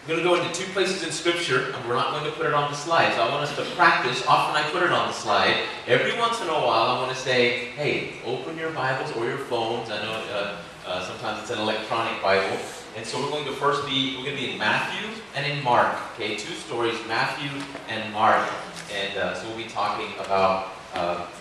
We're going to go into two places in Scripture, and we're not going to put it on the slide. So I want us to practice. Often I put it on the slide. Every once in a while, I want to say, hey, open your Bibles or your phones. I know sometimes it's an electronic Bible. And so we're going to be in Matthew and in Mark. Okay, two stories, Matthew and Mark. And so we'll be talking about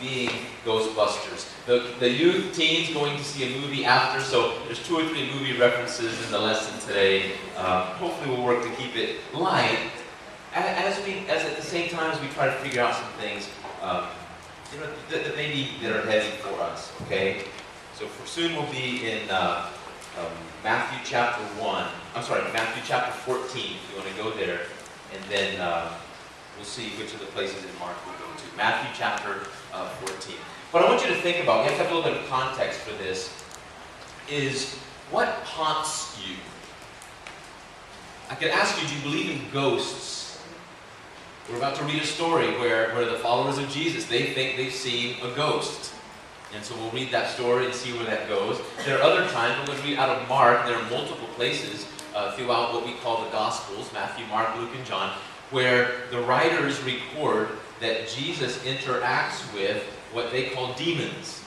being Ghostbusters. The youth, teens going to see a movie after, so there's 2 or 3 movie references in the lesson today. Hopefully we'll work to keep it light, as at the same time as we try to figure out some things that are heavy for us, okay? So soon we'll be in Matthew chapter 14, if you want to go there, and then we'll see which of the places in Mark we'll go to. Matthew chapter 14. What I want you to think about, we have to have a little bit of context for this, is what haunts you? I could ask you, do you believe in ghosts? We're about to read a story where the followers of Jesus, they think they've seen a ghost. And so we'll read that story and see where that goes. There are other times, we're going to read out of Mark, there are multiple places throughout what we call the Gospels, Matthew, Mark, Luke, and John, where the writers record that Jesus interacts with what they call demons.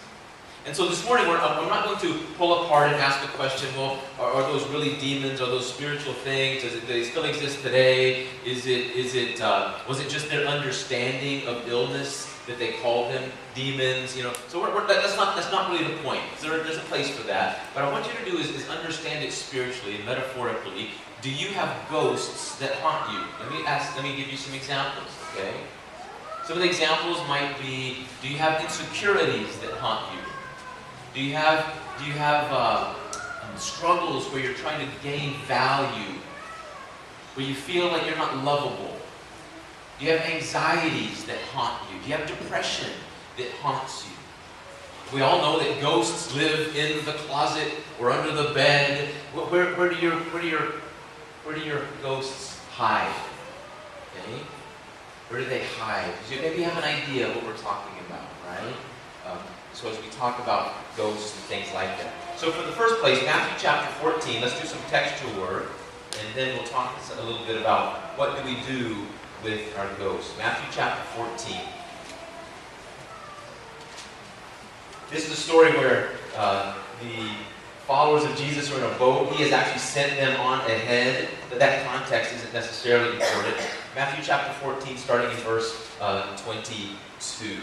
And so this morning, I'm not going to pull apart and ask the question, well, are those really demons? Are those spiritual things? Do they still exist today? Was it just their understanding of illness that they called them demons? So that's not really the point. There's a place for that. But I want you to do is understand it spiritually and metaphorically. Do you have ghosts that haunt you? Let me give you some examples, okay? Some of the examples might be, do you have insecurities that haunt you? Do you have struggles where you're trying to gain value? Where you feel like you're not lovable? Do you have anxieties that haunt you? Do you have depression that haunts you? We all know that ghosts live in the closet or under the bed. Where do your ghosts hide? Okay? Where do they hide? You maybe have an idea of what we're talking about, right? So as we talk about ghosts and things like that. So for the first place, Matthew chapter 14, let's do some textual work, and then we'll talk a little bit about what do we do with our ghosts. Matthew chapter 14. This is a story where the followers of Jesus are in a boat. He has actually sent them on ahead. That context isn't necessarily important. Matthew chapter 14, starting in verse 22.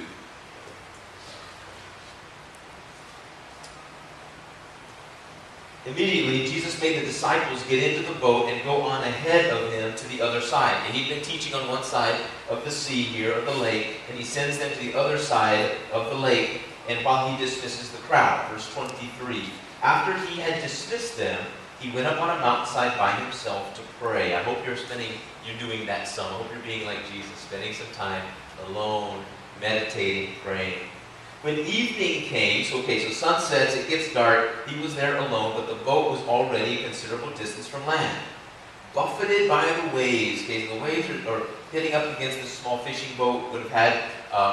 Immediately, Jesus made the disciples get into the boat and go on ahead of him to the other side. And he'd been teaching on one side of the sea here, of the lake, and he sends them to the other side of the lake, and while he dismisses the crowd. Verse 23. After he had dismissed them, he went up on a mountainside by himself to pray. I hope you're doing that some. I hope you're being like Jesus, spending some time alone, meditating, praying. When evening came, so sun sets, it gets dark, he was there alone, but the boat was already a considerable distance from land. Buffeted by the waves, okay, the waves are hitting up against this small fishing boat, would have had,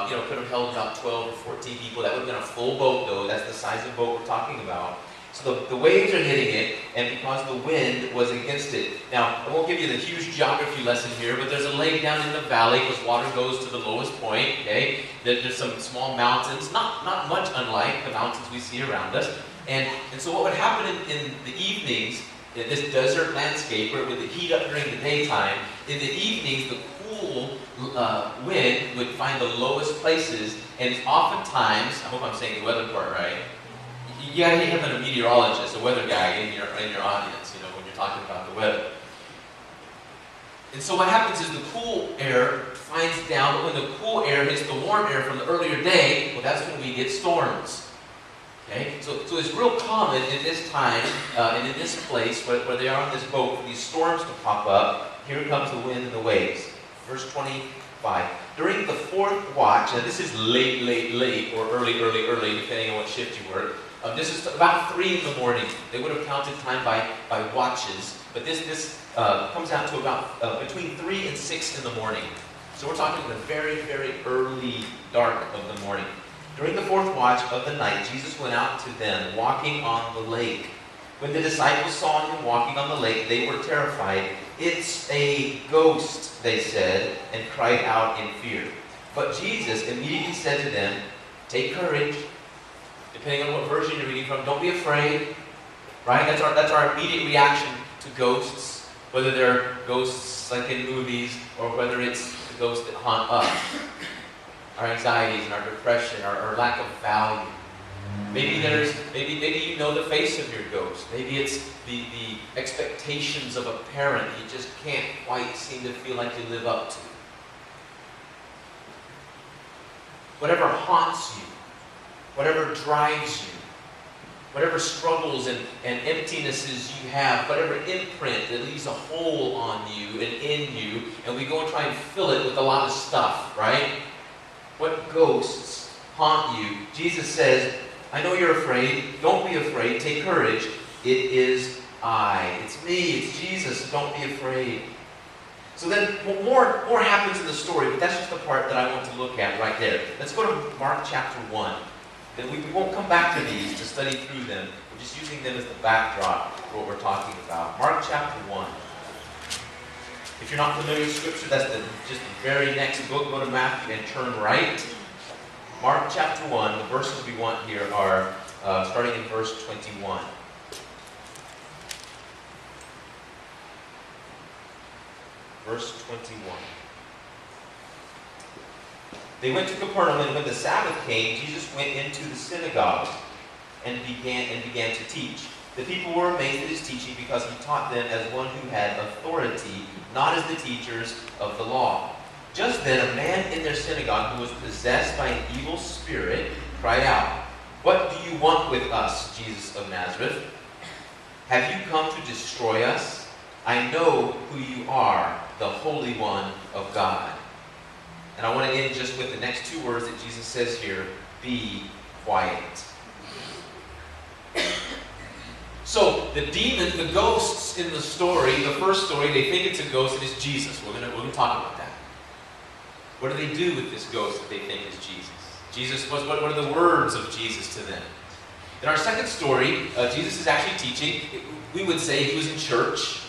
could have held about 12 or 14 people. That would have been a full boat though, that's the size of boat we're talking about. So the waves are hitting it, and because the wind was against it. Now, I won't give you the huge geography lesson here, but there's a lake down in the valley because water goes to the lowest point, okay? There's some small mountains, not much unlike the mountains we see around us. And so what would happen in the evenings, in this desert landscape, where it would heat up during the daytime, in the evenings, the cool wind would find the lowest places, and oftentimes, I hope I'm saying the weather part right, you gotta have a meteorologist, a weather guy in your audience, when you're talking about the weather. And so what happens is the cool air finds down, but when the cool air hits the warm air from the earlier day, well, that's when we get storms. Okay? So it's real common in this time, and in this place where they are on this boat, for these storms to pop up. Here comes the wind and the waves. Verse 25. During the fourth watch, and this is late, or early, depending on what shift you work. This is about 3 in the morning. They would have counted time by watches, but this comes out to about between 3 and 6 in the morning. So we're talking the very, very early dark of the morning. During the fourth watch of the night, Jesus went out to them, walking on the lake. When the disciples saw him walking on the lake, they were terrified. "It's a ghost," they said, and cried out in fear. But Jesus immediately said to them, "Take courage." Depending on what version you're reading from, don't be afraid. Right? That's our immediate reaction to ghosts, whether they're ghosts like in movies or whether it's the ghosts that haunt us. Our anxieties and our depression, our lack of value. Maybe you know the face of your ghost. Maybe it's the expectations of a parent you just can't quite seem to feel like you live up to. Whatever haunts you, whatever drives you, whatever struggles and emptinesses you have, whatever imprint that leaves a hole on you and in you, and we go and try and fill it with a lot of stuff, right? What ghosts haunt you? Jesus says, "I know you're afraid. Don't be afraid. Take courage. It is I. It's me. It's Jesus. Don't be afraid." So then more happens in the story, but that's just the part that I want to look at right there. Let's go to Mark chapter 1. Then we won't come back to these to study through them. We're just using them as the backdrop for what we're talking about. Mark chapter 1. If you're not familiar with Scripture, that's just the very next book. Go to Matthew and turn right. Mark chapter 1, the verses we want here are starting in verse 21. Verse 21. They went to Capernaum, and when the Sabbath came, Jesus went into the synagogue and began to teach. The people were amazed at his teaching because he taught them as one who had authority, not as the teachers of the law. Just then a man in their synagogue who was possessed by an evil spirit cried out, "What do you want with us, Jesus of Nazareth? Have you come to destroy us? I know who you are, the Holy One of God." And I want to end just with the next two words that Jesus says here, "Be quiet." So the demons, the ghosts in the story, the first story, they think it's a ghost and it's Jesus. We're going to talk about that. What do they do with this ghost that they think is Jesus? What are the words of Jesus to them? In our second story, Jesus is actually teaching. We would say he was in church.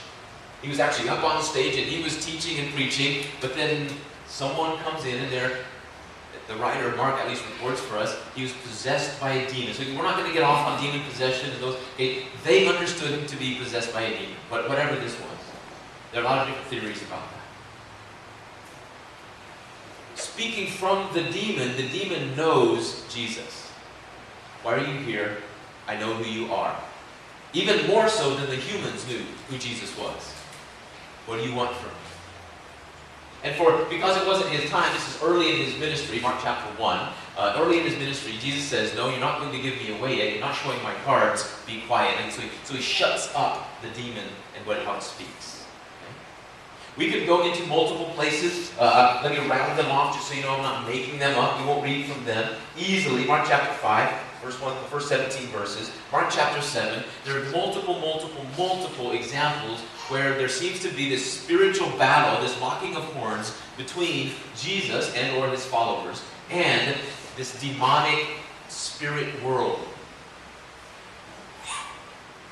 He was actually up on stage and he was teaching and preaching, but then someone comes in and the writer, Mark, at least reports for us, he was possessed by a demon. So we're not going to get off on demon possession and those. They understood him to be possessed by a demon, but whatever this was. There are a lot of different theories about that. Speaking from the demon knows Jesus. "Why are you here? I know who you are." Even more so than the humans knew who Jesus was. "What do you want from me?" And because it wasn't his time, this is early in his ministry, Mark chapter 1. Early in his ministry, Jesus says, "No, you're not going to give me away yet. You're not showing my cards. Be quiet." And so he shuts up the demon and how it speaks. We could go into multiple places. Let me rattle them off just so you know I'm not making them up. We won't read from them easily. Mark chapter 5, verse 1, the first 17 verses. Mark chapter 7, there are multiple examples where there seems to be this spiritual battle, this locking of horns between Jesus and or his followers and this demonic spirit world.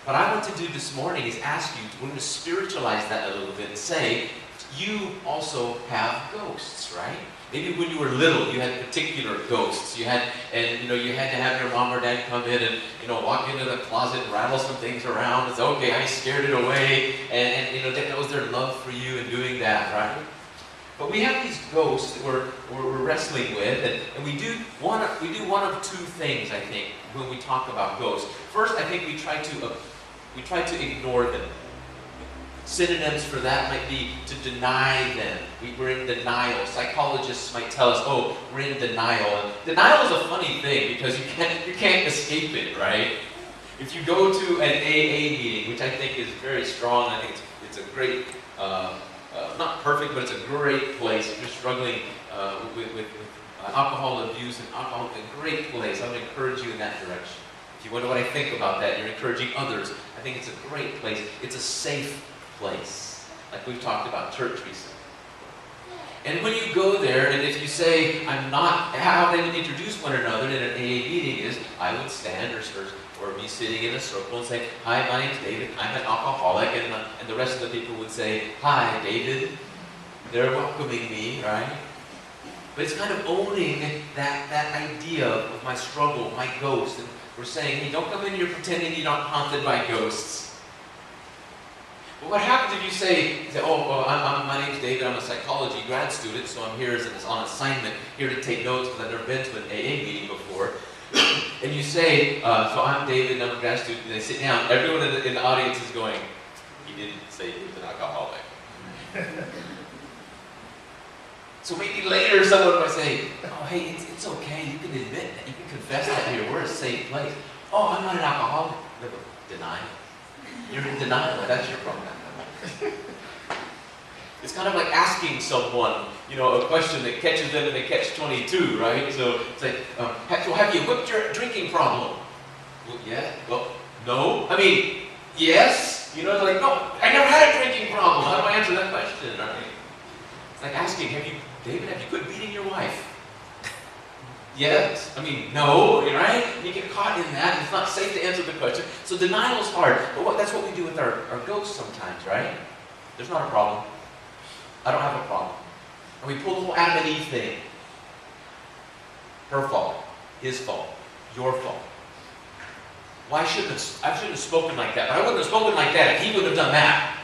What I want to do this morning is ask you, we're going to spiritualize that a little bit and say, you also have ghosts, right? Maybe when you were little, you had particular ghosts. You had to have your mom or dad come in and, walk into the closet and rattle some things around and say, "Okay, I scared it away." And that was their love for you in doing that, right? But we have these ghosts that we're wrestling with, and we do one of two things, I think, when we talk about ghosts. First, I think we try to ignore them. Synonyms for that might be to deny them. We're in denial. Psychologists might tell us, "Oh, we're in denial." And denial is a funny thing because you can't escape it, right? If you go to an AA meeting, which I think is very strong, I think it's a great, not perfect, but it's a great place. If you're struggling with alcohol abuse and alcohol, a great place. I would encourage you in that direction. If you wonder what I think about that, you're encouraging others. I think it's a great place. It's a safe place, like we've talked about church recently. And when you go there, and if you say, I'm not, how they would introduce one another in an AA meeting is, I would stand or be sitting in a circle and say, hi, my name's David, I'm an alcoholic, and the rest of the people would say, hi, David. They're welcoming me, right? But it's kind of owning that idea of my struggle, my ghost. And we're saying, hey, don't come in here pretending you're not haunted by ghosts. But what happens if you say oh, well, my name's David, I'm a psychology grad student, so I'm here on assignment, here to take notes because I've never been to an AA meeting before. And you say, so I'm David, I'm a grad student, and they sit down. Everyone in the audience is going, he didn't say he was an alcoholic. So maybe later someone might say, oh, hey, it's okay, you can admit that, you can confess that here, we're a safe place. Oh, I'm not an alcoholic. Deny. You're in denial, that's your problem. It's kind of like asking someone, a question that catches them in a catch-22, right? So it's like, so have you whipped your drinking problem? Well, yeah, well, no. I mean, yes. They're like, no, I never had a drinking problem. How do I answer that question, right? It's like asking, David, have you quit beating your wife? Yes. I mean, no, right? You get caught in that. It's not safe to answer the question. So denial is hard. But that's what we do with our ghosts sometimes, right? There's not a problem. I don't have a problem. And we pull the whole Adam and Eve thing. Her fault. His fault. Your fault. I shouldn't have spoken like that. But I wouldn't have spoken like that if he would have done that.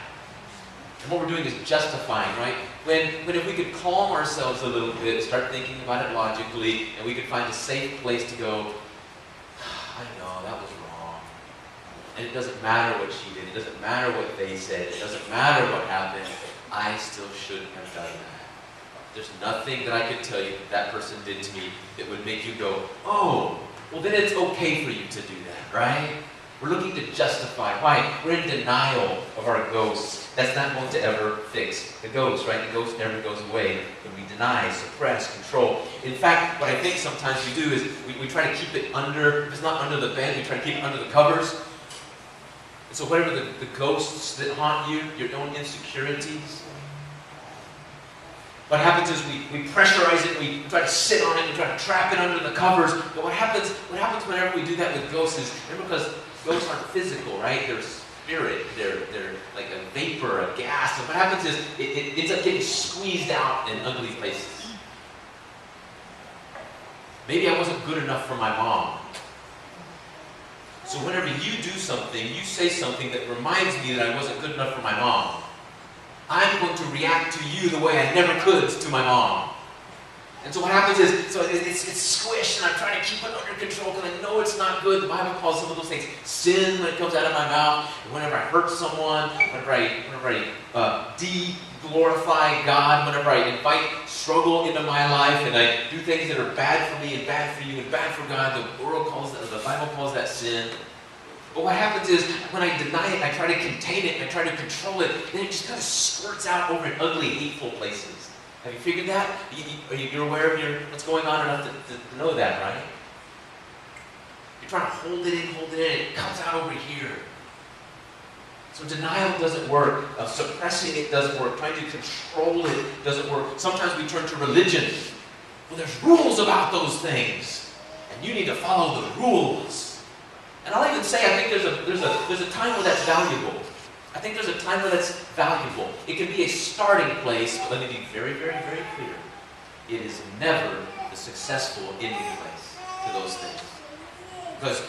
And what we're doing is justifying, right? When if we could calm ourselves a little bit, start thinking about it logically, and we could find a safe place to go, I know, that was wrong. And it doesn't matter what she did. It doesn't matter what they said. It doesn't matter what happened. I still shouldn't have done that. There's nothing that I could tell you that person did to me that would make you go, oh, well then it's okay for you to do that, right? We're looking to justify. Why? We're in denial of our ghosts. That's not going to ever fix the ghost, right? The ghost never goes away when we deny, suppress, control. In fact, what I think sometimes we do is we try to keep it under, if it's not under the bed, we try to keep it under the covers. And so whatever the ghosts that haunt you, your own insecurities, what happens is we pressurize it, we try to sit on it, we try to trap it under the covers. But what happens whenever we do that with ghosts is, remember, because ghosts aren't physical, right? They're spirit, they're like a vapor, a gas. And what happens is it ends up getting squeezed out in ugly places. Maybe I wasn't good enough for my mom. So whenever you do something, you say something that reminds me that I wasn't good enough for my mom, I'm going to react to you the way I never could to my mom. And so what happens is, it's squished, and I'm trying to keep it under control because I know it's not good. The Bible calls some of those things sin when it comes out of my mouth. And whenever I hurt someone, whenever I de-glorify God, whenever I invite struggle into my life, and I do things that are bad for me and bad for you and bad for God, the Bible calls that sin. But what happens is, when I deny it, I try to contain it, and I try to control it, then it just kind of squirts out over in ugly, hateful places. Have you figured that? You're aware of what's going on enough to know that, right? You're trying to hold it in, and it comes out over here. So denial doesn't work. Suppressing it doesn't work. Trying to control it doesn't work. Sometimes we turn to religion. Well, there's rules about those things, and you need to follow the rules. And I'll even say, I think there's a time where that's valuable. I think there's a time where that's valuable. It can be a starting place, but let me be very, very, very clear. It is never the successful ending place to those things. Because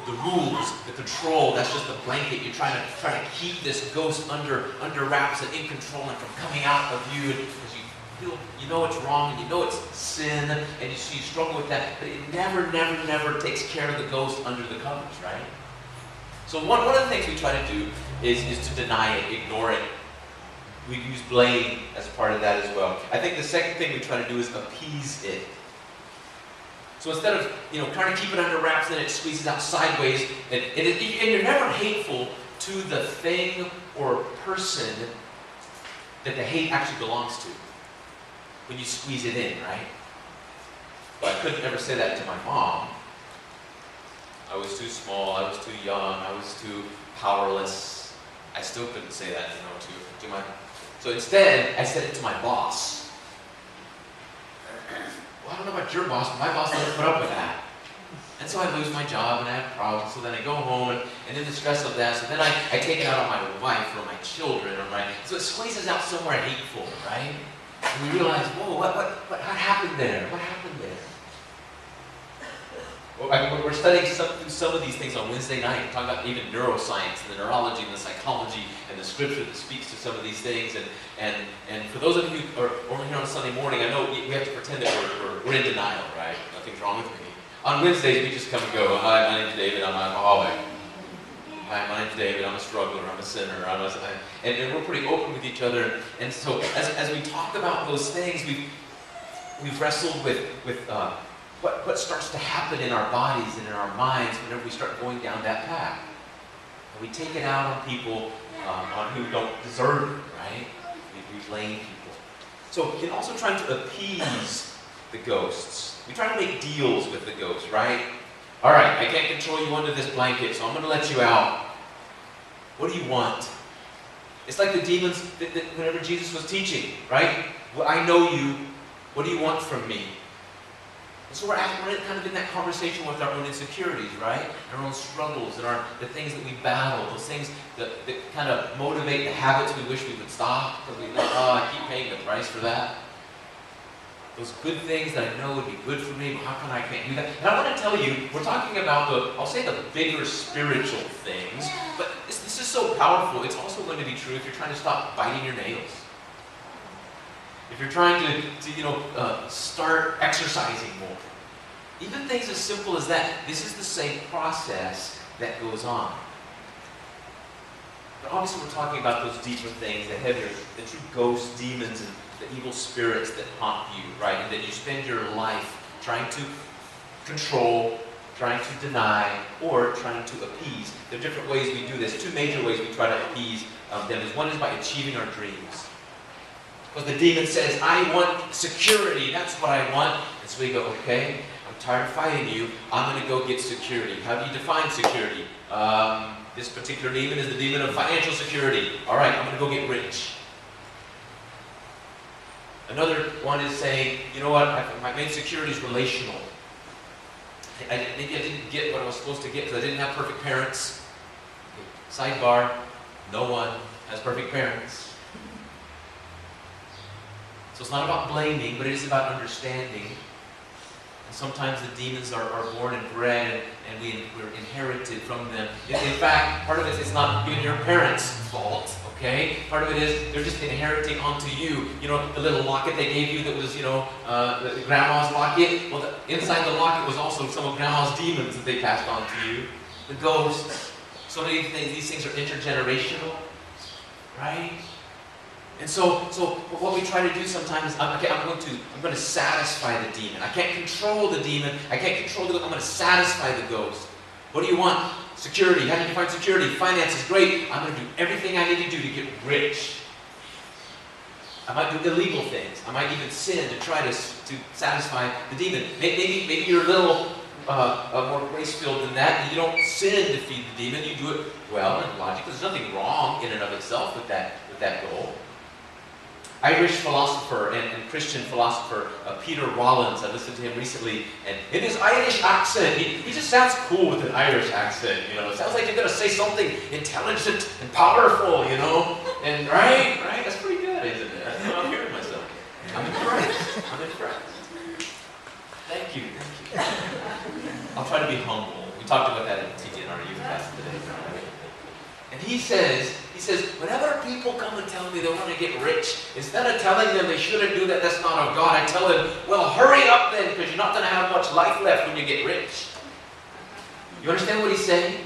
the rules, the control, that's just a blanket. You're trying to keep this ghost under wraps and in control and from coming out of you, because you know it's wrong and you know it's sin, and you struggle with that, but it never takes care of the ghost under the covers, right? So one of the things we try to do is to deny it, ignore it. We use blame as part of that as well. I think the second thing we try to do is appease it. So instead of trying to keep it under wraps, then it squeezes out sideways, and you're never hateful to the thing or person that the hate actually belongs to when you squeeze it in, right? But I couldn't ever say that to my mom. I was too small, I was too young, I was too powerless. I still couldn't say that, to my... So instead, I said it to my boss. don't know about your boss, but my boss doesn't put up with that. And so I lose my job and I have problems. So then I go home and in the stress of that, so then I take it out on my wife or my children so it squeezes out somewhere hateful, right? And we realize, whoa, what happened there? What happened there? Well, we're studying some of these things on Wednesday night. We're talking about even neuroscience and the neurology and the psychology and the scripture that speaks to some of these things. And for those of you who are only here on Sunday morning, I know we have to pretend that we're in denial, right? Nothing's wrong with me. On Wednesdays, we just come and go. Hi, my name's David. I'm an alcoholic. Hi, my name's David. I'm a struggler. I'm a sinner. And we're pretty open with each other. And so as we talk about those things, we've wrestled with what starts to happen in our bodies and in our minds whenever we start going down that path. And we take it out on people on who don't deserve it, right? We blame people. So in also trying to appease the ghosts, we try to make deals with the ghosts, right? All right, I can't control you under this blanket, so I'm going to let you out. What do you want? It's like the demons that whenever Jesus was teaching, right? Well, I know you. What do you want from me? And so we're kind of in that conversation with our own insecurities, right? Our own struggles and the things that we battle, those things that kind of motivate the habits we wish we would stop because we know, I keep paying the price for that. Those good things that I know would be good for me, but how come I can't do that? And I want to tell you, we're talking about the bigger spiritual things, but this is so powerful. It's also going to be true if you're trying to stop biting your nails. If you're trying to start exercising more. Even things as simple as that, this is the same process that goes on. But obviously we're talking about those deeper things, the heavier, the true ghosts, demons, and the evil spirits that haunt you, right? And that you spend your life trying to control, trying to deny, or trying to appease. There are different ways we do this. Two major ways we try to appease them. One is by achieving our dreams. Because the demon says, I want security, that's what I want. And so we go, okay, I'm tired of fighting you, I'm going to go get security. How do you define security? This particular demon is the demon of financial security. All right, I'm going to go get rich. Another one is saying, you know what, my main security is relational. Maybe I didn't get what I was supposed to get because I didn't have perfect parents. Sidebar, no one has perfect parents. So it's not about blaming, but it is about understanding. And sometimes the demons are born and bred, and we're inherited from them. In fact, part of it is not even your parents' fault, okay? Part of it is they're just inheriting onto you. You know, the little locket they gave you that was, the grandma's locket? Well, inside the locket was also some of grandma's demons that they passed on to you. The ghosts. So many things, these things are intergenerational, right? And so what we try to do sometimes is, I'm going to satisfy the demon. I can't control the demon. I can't control the ghost. I'm going to satisfy the ghost. What do you want? Security. How do you define security? Finance is great. I'm going to do everything I need to do to get rich. I might do illegal things. I might even sin to try to satisfy the demon. Maybe you're a little more grace-filled than that, and you don't sin to feed the demon. You do it well and logically. There's nothing wrong in and of itself with that goal. Irish philosopher and Christian philosopher Peter Rollins, I listened to him recently, and in his Irish accent, he just sounds cool with an Irish accent, It sounds like you're going to say something intelligent and powerful, And right? That's pretty good, isn't it? That's what I'm hearing myself. I'm impressed. Thank you. I'll try to be humble. We talked about that in our youth class today. And he says, when other people come and tell me they want to get rich, instead of telling them they shouldn't do that, that's not of God, I tell them, well, hurry up then, because you're not going to have much life left when you get rich. You understand what he's saying?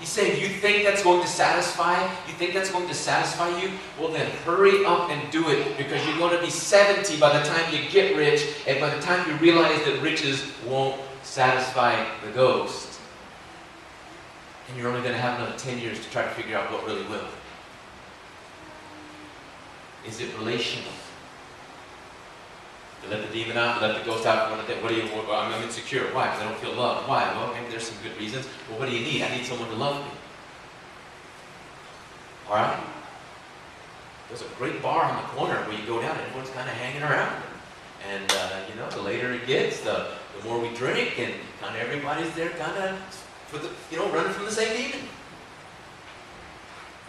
He's saying, you think that's going to satisfy? You think that's going to satisfy you? Well then, hurry up and do it, because you're going to be 70 by the time you get rich, and by the time you realize that riches won't satisfy the ghost. And you're only going to have another 10 years to try to figure out what really will. Is it relational? To let the demon out, to let the ghost out, I'm insecure. Why? Because I don't feel loved. Why? Well, maybe there's some good reasons. Well, what do you need? I need someone to love me. All right? There's a great bar on the corner where you go down and everyone's kind of hanging around. And, the later it gets, the more we drink, and kind of everybody's there kind of, running from the same demon.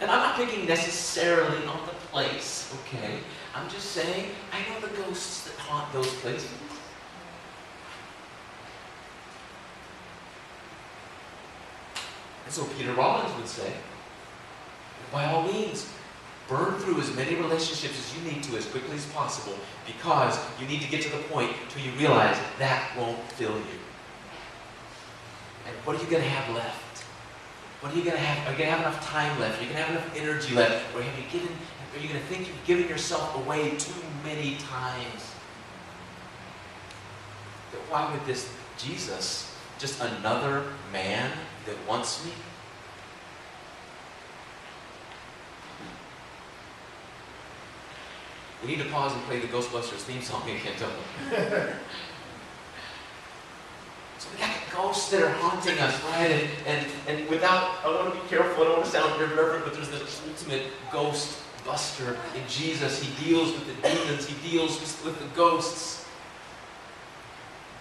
And I'm not picking necessarily on the place, okay? I'm just saying, I know the ghosts that haunt those places. And so Peter Rollins would say, by all means, burn through as many relationships as you need to as quickly as possible, because you need to get to the point till you realize that won't fill you. And what are you going to have left? What are you going to have? Are you going to have enough time left? Are you going to have enough energy left? Or are you going to think you've given yourself away too many times? That why would this Jesus, just another man that wants me? We need to pause and play the Ghostbusters theme song again, don't we? So we got ghosts that are haunting us, right? And without, I want to be careful, I don't want to sound irreverent, but there's the ultimate ghost buster in Jesus. He deals with the demons, he deals with the ghosts.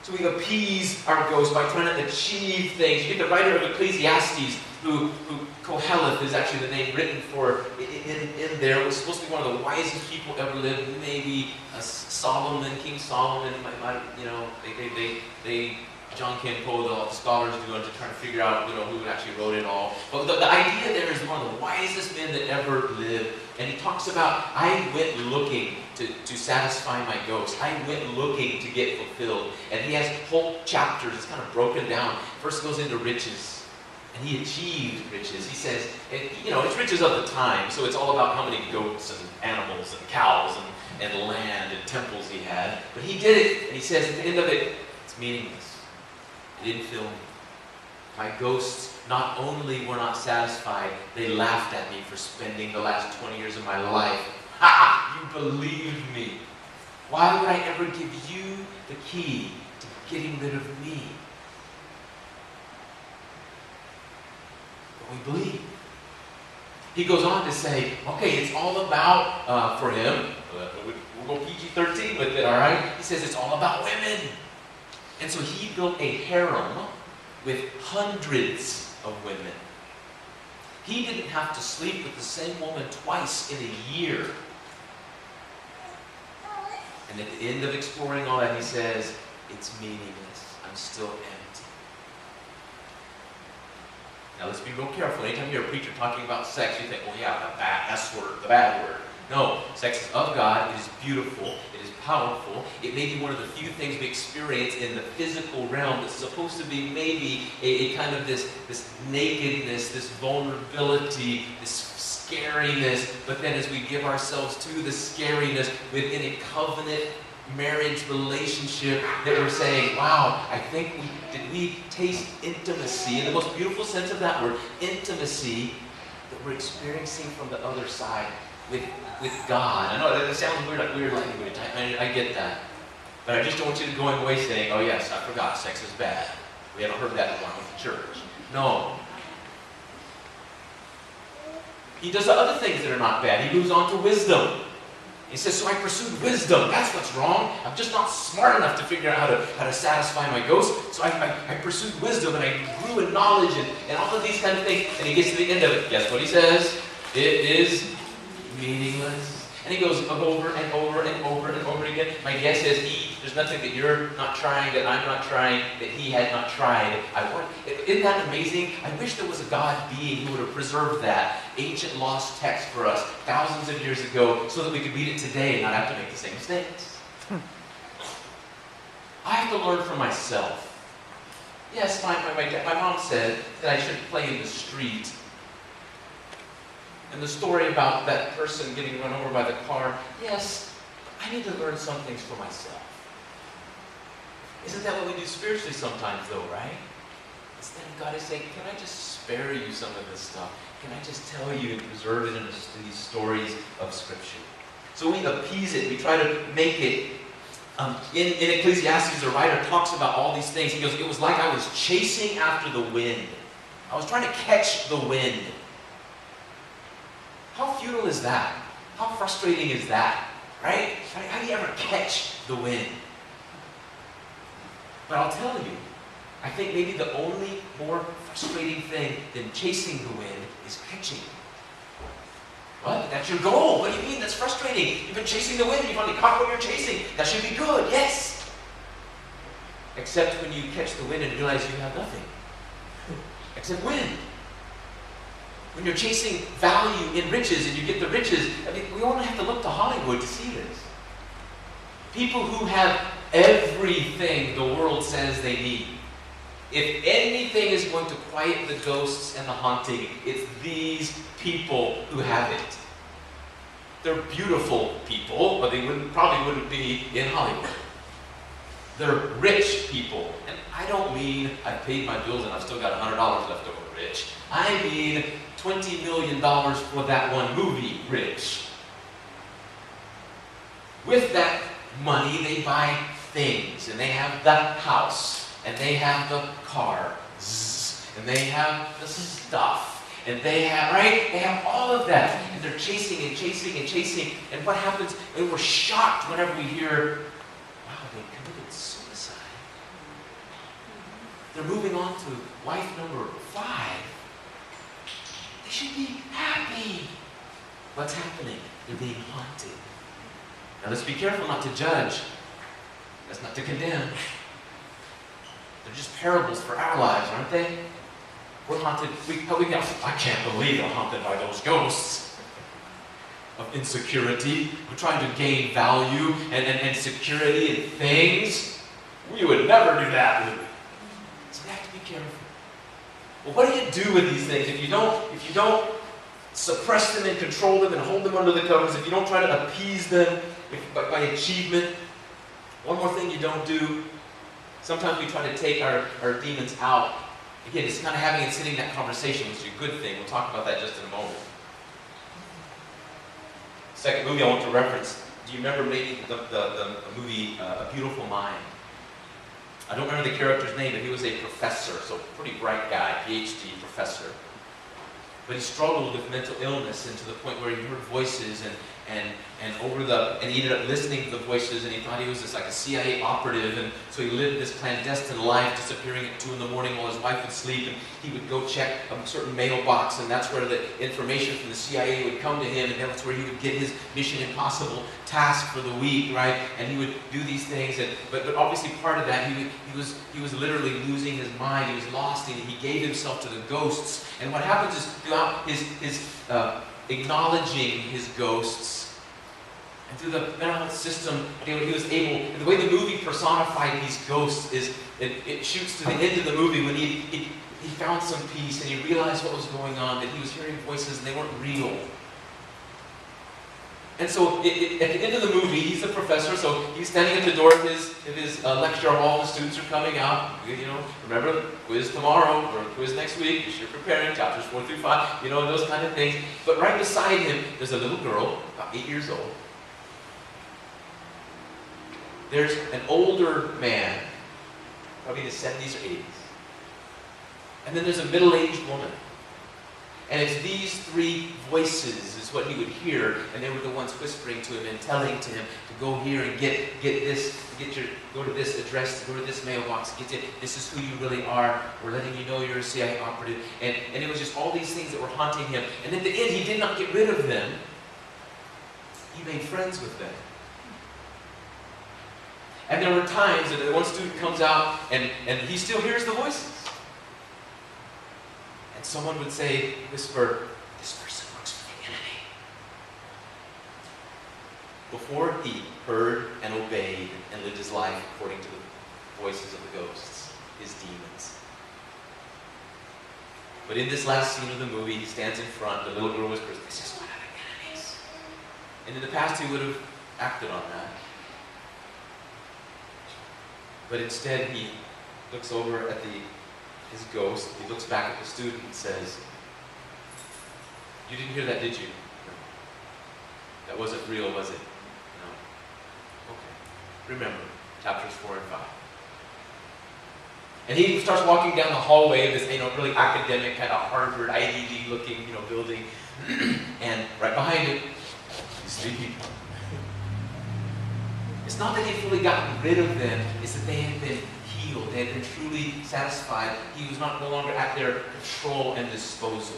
So we appease our ghosts by trying to achieve things. You get the writer of Ecclesiastes, who Koheleth is actually the name written for in there. It was supposed to be one of the wisest people ever lived. Maybe Solomon, King Solomon, John Ken Poe, the scholars do to try to figure out, who actually wrote it all. But the idea there is one of the wisest men that ever lived. And he talks about, I went looking to satisfy my ghost. I went looking to get fulfilled. And he has whole chapters, it's kind of broken down. First it goes into riches. And he achieved riches. He says, it's riches of the time, so it's all about how many goats and animals and cows and land and temples he had. But he did it, and he says at the end of it, it's meaningless. It didn't fill me. My ghosts not only were not satisfied, they laughed at me for spending the last 20 years of my life. Ha! You believed me. Why would I ever give you the key to getting rid of me? We believe. He goes on to say, okay, it's all about, for him, we'll go PG-13 with it, all right? He says it's all about women. And so he built a harem with hundreds of women. He didn't have to sleep with the same woman twice in a year. And at the end of exploring all that, he says, it's meaningless. I'm still empty. Now let's be real careful. Anytime you hear a preacher talking about sex, you think, well, yeah, the bad S word, the bad word. No, sex is of God. It is beautiful. It is powerful. It may be one of the few things we experience in the physical realm that's supposed to be maybe a kind of this nakedness, this vulnerability, this scariness. But then as we give ourselves to the scariness within a covenant marriage relationship, that we're saying, wow, I think we taste intimacy in the most beautiful sense of that word, intimacy that we're experiencing from the other side with God. I know that sounds weird, like weird language. I get that. But I just don't want you to go away saying, oh yes, I forgot, sex is bad. We haven't heard that around the church. No. He does the other things that are not bad. He moves on to wisdom. He says, so I pursued wisdom. That's what's wrong. I'm just not smart enough to figure out how to satisfy my ghost. So I pursued wisdom, and I grew in knowledge and all of these kind of things. And he gets to the end of it. Guess what he says? It is meaningless. And he goes over and over and over and over again. My guess is there's nothing that you're not trying, that I'm not trying, that he had not tried. Isn't that amazing? I wish there was a God being who would have preserved that ancient lost text for us thousands of years ago so that we could read it today and not have to make the same mistakes. I have to learn for myself. Yes, my mom said that I shouldn't play in the street. And the story about that person getting run over by the car, yes, I need to learn some things for myself. Isn't that what we do spiritually sometimes though, right? Instead of God is saying, can I just spare you some of this stuff? Can I just tell you and preserve it in these stories of Scripture? So we appease it, we try to make it. In Ecclesiastes, the writer talks about all these things. He goes, it was like I was chasing after the wind. I was trying to catch the wind. How futile is that? How frustrating is that? right? How do you ever catch the wind? But I'll tell you, I think maybe the only more frustrating thing than chasing the wind is catching it. What? That's your goal. What do you mean? That's frustrating. You've been chasing the wind. You finally caught what you're chasing. That should be good. Yes. Except when you catch the wind and realize you have nothing. Except wind. When you're chasing value in riches and you get the riches, I mean, we only have to look to Hollywood to see this. People who have everything the world says they need. If anything is going to quiet the ghosts and the haunting, it's these people who have it. They're beautiful people, but they probably wouldn't be in Hollywood. They're rich people. And I don't mean I've paid my bills and I've still got $100 left over rich. I mean $20 million for that one movie rich. With that money, they buy things, and they have the house, and they have the car, and they have the stuff, and they have, right? They have all of that, and they're chasing and chasing and chasing, and what happens, and we're shocked whenever we hear, wow, they committed suicide. They're moving on to wife number 5. They should be happy. What's happening? They're being haunted. Now let's be careful not to judge. That's not to condemn. They're just parables for our lives, aren't they? We're haunted. I can't believe I'm haunted by those ghosts of insecurity. We're trying to gain value and security in things. We would never do that, would we? So we have to be careful. Well, what do you do with these things if you don't suppress them and control them and hold them under the covers, if you don't try to appease them by achievement? One more thing you don't do. Sometimes we try to take our demons out. Again, it's kind of having and sitting in that conversation, which is a good thing. We'll talk about that just in a moment. Second movie I want to reference. Do you remember maybe the movie A Beautiful Mind? I don't remember the character's name, but he was a professor, so pretty bright guy, PhD professor. But he struggled with mental illness, and to the point where he heard voices and he ended up listening to the voices, and he thought he was like a CIA operative, and so he lived this clandestine life, disappearing at 2 in the morning while his wife would sleep, and he would go check a certain mailbox, and that's where the information from the CIA would come to him, and that's where he would get his Mission Impossible task for the week, right? And he would do these things, but obviously part of that, he was literally losing his mind. He was lost, and he gave himself to the ghosts. And what happens is throughout his acknowledging his ghosts, and through the mental health system, he was able, and the way the movie personified these ghosts is, it shoots to the end of the movie when he found some peace and he realized what was going on, that he was hearing voices and they weren't real. And so at the end of the movie, he's a professor, so he's standing at the door of his lecture hall, the students are coming out, remember, quiz tomorrow, or quiz next week, you're preparing, chapters 4 through 5, those kind of things. But right beside him, there's a little girl, about 8 years old. There's an older man, probably in his 70s or 80s. And then there's a middle-aged woman. And it's these 3 voices is what he would hear, and they were the ones whispering to him and telling to him to go here and get this, go to this address, go to this mailbox, this is who you really are. We're letting you know you're a CIA operative. And it was just all these things that were haunting him. And at the end, he did not get rid of them. He made friends with them. And there were times that one student comes out and he still hears the voices. And someone would whisper, this person works for the enemy. Before he heard and obeyed and lived his life according to the voices of the ghosts, his demons. But in this last scene of the movie, he stands in front, the little girl whispers, this is one of the enemies. And in the past, he would have acted on that. But instead, he looks over at his ghost, he looks back at the student and says, you didn't hear that, did you? No. That wasn't real, was it? No. Okay. Remember, chapters 4 and 5. And he starts walking down the hallway of this, really academic, kind of Harvard, Ivy League-looking, building. And right behind him, these 3 people. It's not that they'd fully gotten rid of them, it's that they had been healed. They had been truly satisfied. He was no longer at their control and disposal.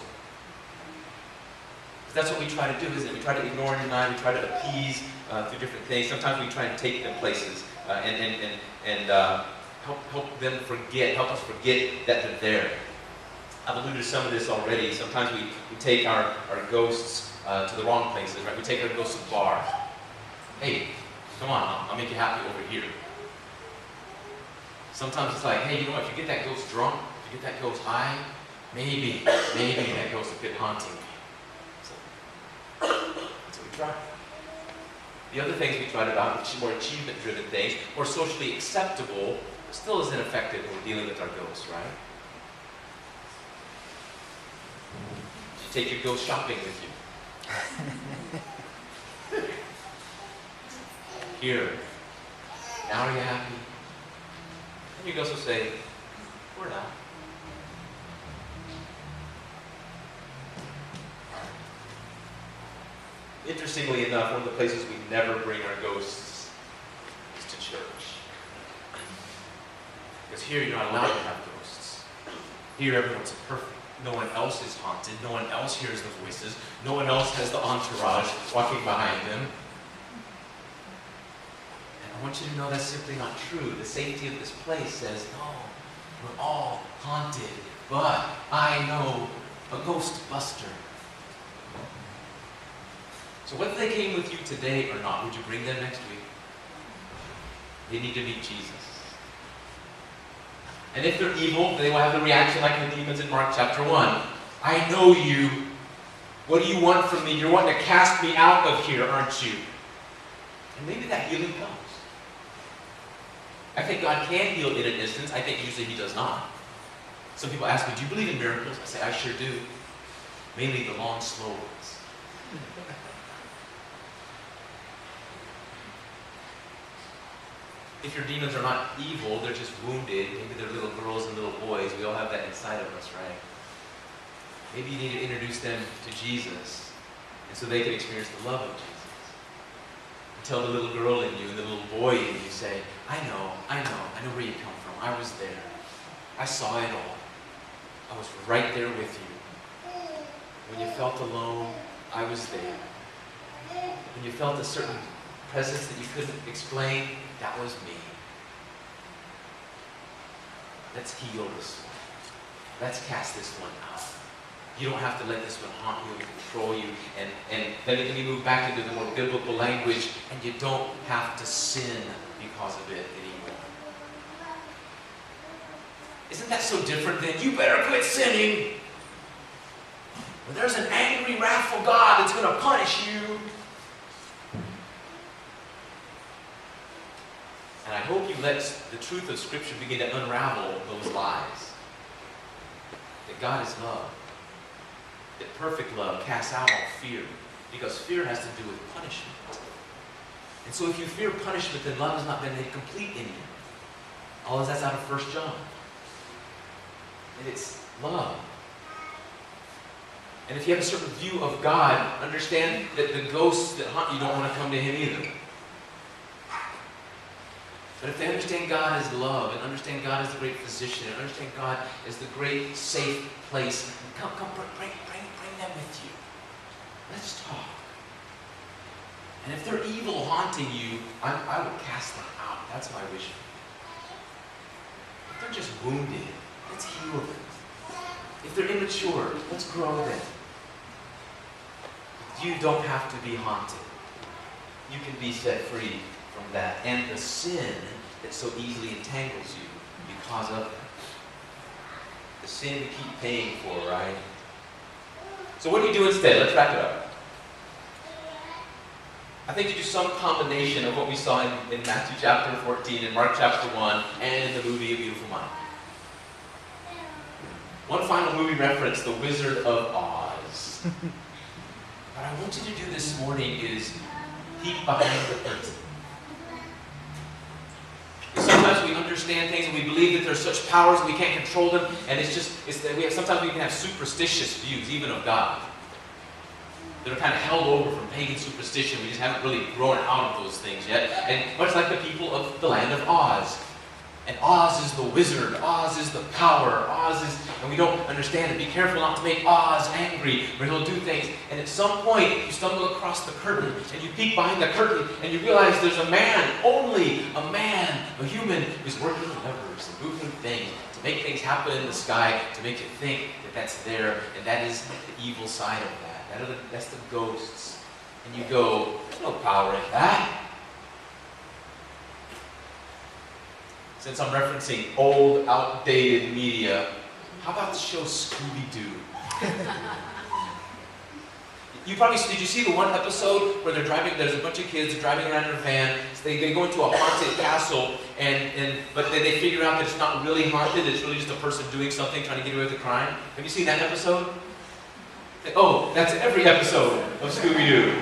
That's what we try to do, isn't it? We try to ignore and deny, we try to appease through different things. Sometimes we try and take them places and help them forget, help us forget that they're there. I've alluded to some of this already. Sometimes we take our ghosts to the wrong places, right? We take our ghosts to bars. Hey, come on, I'll make you happy over here. Sometimes it's like, hey, you know what, if you get that ghost drunk, if you get that ghost high, maybe that ghost will quit haunting me. That's what we try. The other things we tried about, which are more achievement-driven things, more socially acceptable, still isn't effective when we're dealing with our ghosts, right? You take your ghost shopping with you. Here. Now are you happy? And your ghost will say, we're not. Interestingly enough, one of the places we never bring our ghosts is to church. Because here you're not allowed to have ghosts. Here everyone's perfect. No one else is haunted. No one else hears the voices. No one else has the entourage walking behind them. And I want you to know that's simply not true. The safety of this place says, no, we're all haunted. But I know a Ghostbuster. So whether they came with you today or not, would you bring them next week? They need to meet Jesus. And if they're evil, they will have the reaction like the demons in Mark chapter 1. I know you. What do you want from me? You're wanting to cast me out of here, aren't you? And maybe that healing comes. I think God can heal in an instance. I think usually He does not. Some people ask me, do you believe in miracles? I say, I sure do. Mainly the long, slow ones. If your demons are not evil, they're just wounded. Maybe they're little girls and little boys. We all have that inside of us, right? Maybe you need to introduce them to Jesus, and so they can experience the love of Jesus. And tell the little girl in you and the little boy in you, say, I know where you come from. I was there. I saw it all. I was right there with you. When you felt alone, I was there. When you felt a certain presence that you couldn't explain, that was me. Let's heal this one. Let's cast this one out. You don't have to let this one haunt you and control you. And then you move back into the more biblical language, and you don't have to sin because of it anymore. Isn't that so different than, you better quit sinning? Well, there's an angry, wrathful God that's going to punish you. And I hope you let the truth of Scripture begin to unravel those lies. That God is love. That perfect love casts out all fear. Because fear has to do with punishment. And so if you fear punishment, then love has not been made complete in you. All of that's out of 1 John. And it's love. And if you have a certain view of God, understand that the ghosts that haunt you don't want to come to Him either. But if they understand God as love, and understand God as the great physician, and understand God as the great safe place, come, bring them with you. Let's talk. And if they're evil haunting you, I will cast them out. That's my wish. If they're just wounded, let's heal them. If they're immature, let's grow them. You don't have to be haunted. You can be set free from that. And the sin that so easily entangles you because of that. The sin we keep paying for, right? So what do you do instead? Let's wrap it up. I think you do some combination of what we saw in Matthew chapter 14 and Mark chapter 1 and in the movie A Beautiful Mind. One final movie reference, The Wizard of Oz. What I want you to do this morning is peek behind the curtain. Sometimes we understand things and we believe that there's such powers and we can't control them, and sometimes we can have superstitious views even of God. that are kind of held over from pagan superstition. We just haven't really grown out of those things yet. And much like the people of the land of Oz. And Oz is the wizard. Oz is the power. Oz is, and we don't understand it. Be careful not to make Oz angry, or he'll do things. And at some point, you stumble across the curtain, and you peek behind the curtain, and you realize there's a man, only a man, a human, who's working levers and moving things to make things happen in the sky, to make you think that that's there, and that is the evil side of that. That's the ghosts. And you go, there's no power in that. Since I'm referencing old, outdated media, how about the show Scooby-Doo? Did you see the one episode where there's a bunch of kids driving around in a van, so they go into a haunted castle, but then they figure out that it's not really haunted, it's really just a person doing something, trying to get away with a crime? Have you seen that episode? Oh, that's every episode of Scooby-Doo.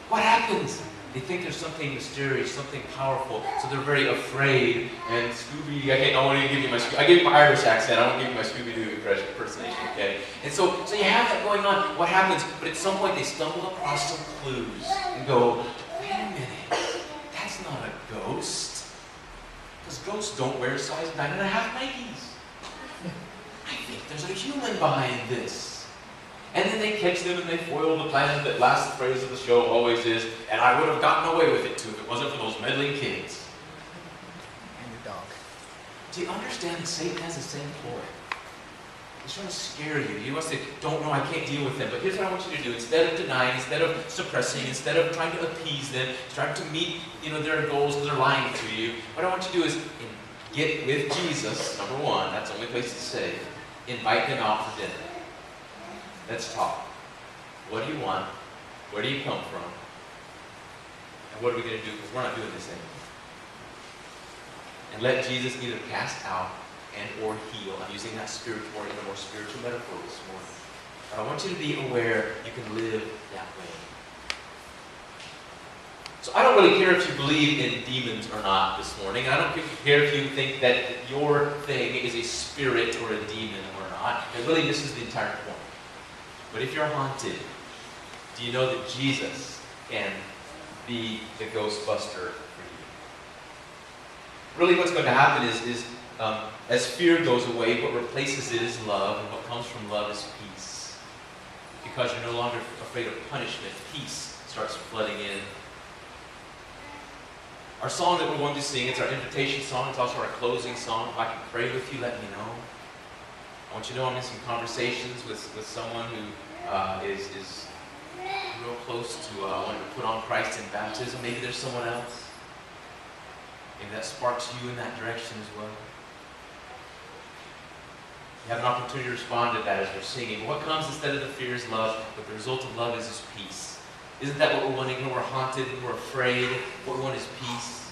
What happens? They think there's something mysterious, something powerful, so they're very afraid. And Scooby, I want to give you I gave you my Irish accent, I won't give you my Scooby-Doo impersonation, okay? And so you have that going on. What happens? But at some point they stumble across some clues and go, wait a minute, that's not a ghost. Because ghosts don't wear size 9.5 Nikes. I think there's a human behind this. And then they catch them and they foil the plan. That last phrase of the show always is, and I would have gotten away with it too if it wasn't for those meddling kids. And your dog. Do you understand that Satan has the same ploy? He's trying to scare you. He wants to say, don't know, I can't deal with them. But here's what I want you to do. Instead of denying, instead of suppressing, instead of trying to appease them, trying to meet their goals because they're lying to you, what I want you to do is get with Jesus, number one. That's the only place to say. Invite them out for dinner. Let's talk. What do you want? Where do you come from? And what are we going to do? Because we're not doing this anymore. And let Jesus either cast out and or heal. I'm using that in a more spiritual metaphor this morning. But I want you to be aware you can live that way. So I don't really care if you believe in demons or not this morning. And I don't care if you think that your thing is a spirit or a demon or not. And really this is the entire point. But if you're haunted, do you know that Jesus can be the Ghostbuster for you? Really what's going to happen is as fear goes away, what replaces it is love, and what comes from love is peace. Because you're no longer afraid of punishment, peace starts flooding in. Our song that we're going to sing, it's our invitation song, it's also our closing song. If I can pray with you, let me know. I want you to know I'm in some conversations with someone who is real close to wanting to put on Christ in baptism. Maybe there's someone else. Maybe that sparks you in that direction as well. You have an opportunity to respond to that as we're singing. What comes instead of the fear is love, but the result of love is peace. Isn't that what we're wanting when we're haunted, when we're afraid? What we want is peace.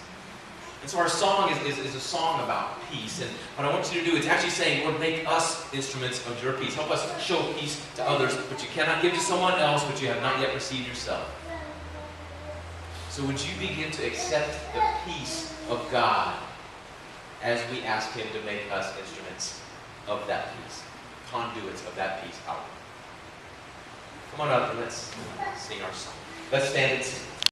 And so our song is a song about peace. And what I want you to do is actually saying, Lord, make us instruments of your peace. Help us show peace to others, but you cannot give to someone else what you have not yet received yourself. So would you begin to accept the peace of God as we ask him to make us instruments of that peace, conduits of that peace out. Come on up and let's sing our song. Let's stand and sing.